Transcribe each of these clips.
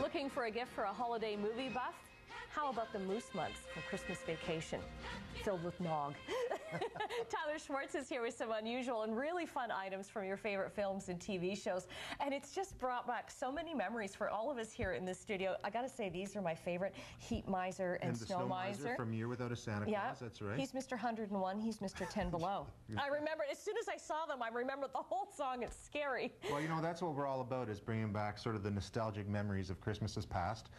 Looking for a gift for a holiday movie buff? How about the Moose Mugs from Christmas Vacation, filled with nog? Tyler Schwartz is here with some unusual and really fun items from your favorite films and TV shows. And it's just brought back so many memories for all of us here in the studio. I gotta say, these are my favorite, Heat Miser and Snow Miser. From Year Without a Santa Claus, that's right. He's Mr. 101, he's Mr. 10 Below. I remember, as soon as I saw them, I remembered the whole song. It's scary. Well, you know, that's what we're all about, is bringing back sort of the nostalgic memories of Christmases past.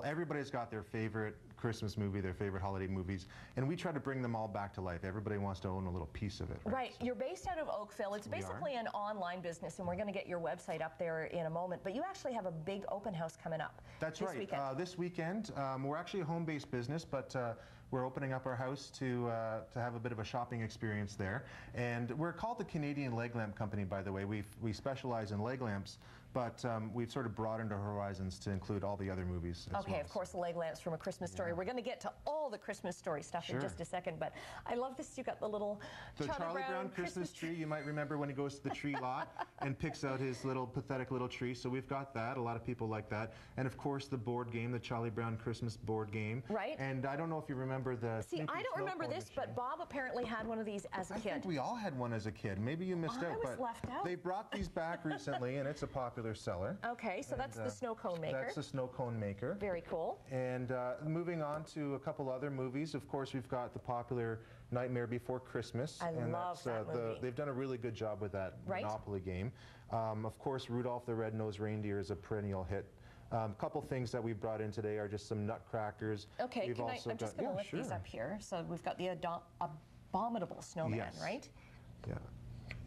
Everybody's got their favorite Christmas movie, their favorite holiday movies, and we try to bring them all back to life. Everybody wants to own a little piece of it. Right. So You're based out of Oakville. It's basically an online business, and we're going to get your website up there in a moment, but you actually have a big open house coming up. That's right. This weekend. We're actually a home-based business, but we're opening up our house to have a bit of a shopping experience there. And we're called the Canadian LegLamp Company, by the way. We specialize in leg lamps, but we've sort of broadened our horizons to include all the other movies as well. Of course, LegLamps from A Christmas Story. We're going to get to all the Christmas Story stuff in just a second, but I love this. You got the little Charlie Brown Christmas tree. You might remember when he goes to the tree lot and picks out his little pathetic little tree. So we've got that. A lot of people like that. And of course, the board game, the Charlie Brown Christmas board game. Right. And I don't know if you remember the... See, I don't remember this, but Bob apparently had one of these as a kid. I think we all had one as a kid. Maybe you missed out. I was left out. They brought these back recently, and it's a popular seller. Okay, so that's the snow cone maker. That's the snow cone maker. Very cool. And moving on to a couple other movies, of course, we've got the popular Nightmare Before Christmas. I love that movie. They've done a really good job with that Monopoly game. Of course, Rudolph the Red-Nosed Reindeer is a perennial hit. A couple things that we brought in today are just some nutcrackers. Okay, I'm just going to lift these up here. So we've got the Abominable Snowman, right? Yeah.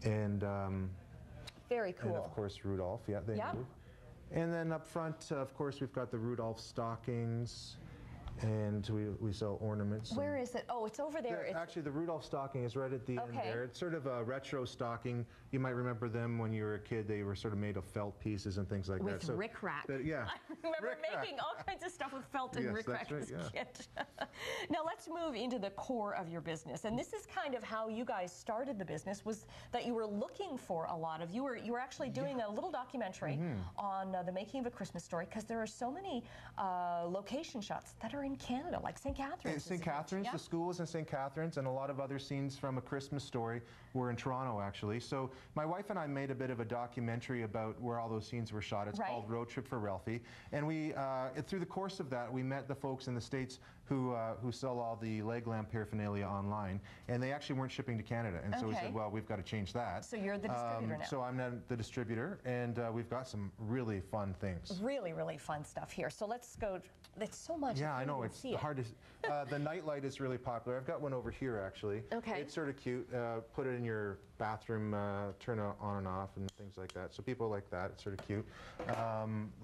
And very cool. And of course, Rudolph. Yeah, they move. And then up front, of course, we've got the Rudolph stockings. And we sell ornaments. Where is it? Oh, it's over there. Actually, the Rudolph stocking is right at the end there. It's sort of a retro stocking. You might remember them when you were a kid. They were sort of made of felt pieces and things like that. With rickrack. Yeah. I remember making all kinds of stuff with felt and rickrack as a kid. Now let's move into the core of your business. And this is kind of how you guys started the business, was that you were looking for a lot of, you were actually doing a little documentary on the making of A Christmas Story, because there are so many location shots that are in Canada, like St. Catharines. St. Catharines, the school is in St. Catharines, and a lot of other scenes from A Christmas Story were in Toronto, actually. So my wife and I made a bit of a documentary about where all those scenes were shot. It's called Road Trip for Ralphie. And we, through the course of that, we met the folks in the States who sell all the LegLamp paraphernalia online, and they actually weren't shipping to Canada. And so we said, well, we've got to change that. So you're the distributor now. So I'm now the distributor, and we've got some really fun things. Really, really fun stuff here. So let's go. It's so much. Yeah, I know. It's hard to... the nightlight is really popular. I've got one over here, actually. Okay. It's sort of cute. Put it in your bathroom, turn it on and off, and things like that. So people like that. It's sort of cute.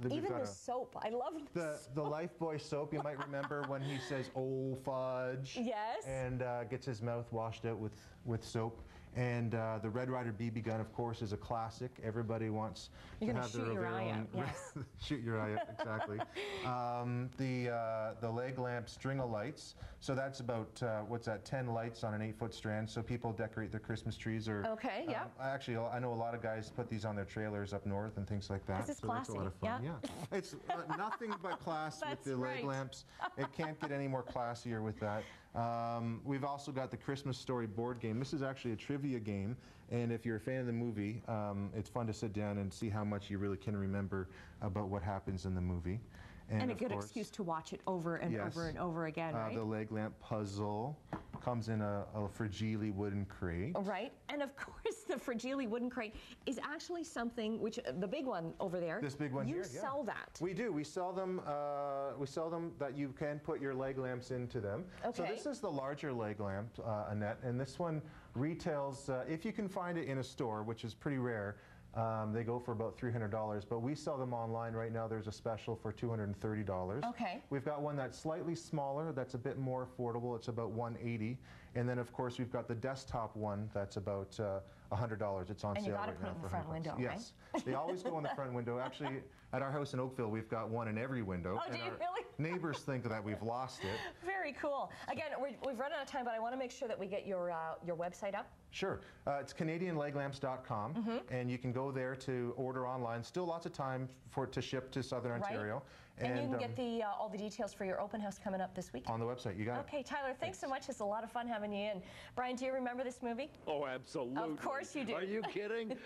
Even the soap. I love the Lifebuoy soap. You might remember when he says, "Oh, fudge." Yes. And gets his mouth washed out with soap. And the Red Ryder BB gun, of course, is a classic. Everybody wants to have their own. Yes. Shoot your eye out, exactly. The LegLamp string of lights. So that's about, what's that, 10 lights on an 8-foot strand. So people decorate their Christmas trees. Or actually, I know a lot of guys put these on their trailers up north and things like that. This is so classy. That's a lot of fun. Yeah. It's nothing but class with the LegLamps. It can't get any more classier with that. We've also got the Christmas Story board game. This is actually a trivia game, and if you're a fan of the movie, it's fun to sit down and see how much you really can remember about what happens in the movie. And a good excuse to watch it over and over and over again, right? The LegLamp puzzle comes in a fragile wooden crate. Right, and of course the fragile wooden crate is actually something which, the big one over there, this big one you sell that. We do. We sell them that you can put your LegLamps into them. Okay. So this is the larger LegLamp, Annette, and this one retails, if you can find it in a store, which is pretty rare, they go for about $300, but we sell them online right now. There's a special for $230. Okay. We've got one that's slightly smaller, that's a bit more affordable. It's about $180, and then of course we've got the desktop one that's about $100. It's on sale right now. And you got to put it in the front window, yes. They always go in the front window. Actually, at our house in Oakville, we've got one in every window. Oh, do you really? Neighbors think that we've lost it. Very cool. Again, we've run out of time, but I want to make sure that we get your website up. Sure. It's CanadianLegLamps.com, and you can go there to order online. Still lots of time to ship to Southern Ontario. And you can get the all the details for your open house coming up this weekend. On the website, you got it. Okay, Tyler, thanks so much. It's a lot of fun having you in. Brian, do you remember this movie? Oh, absolutely. Of course you do. Are you kidding?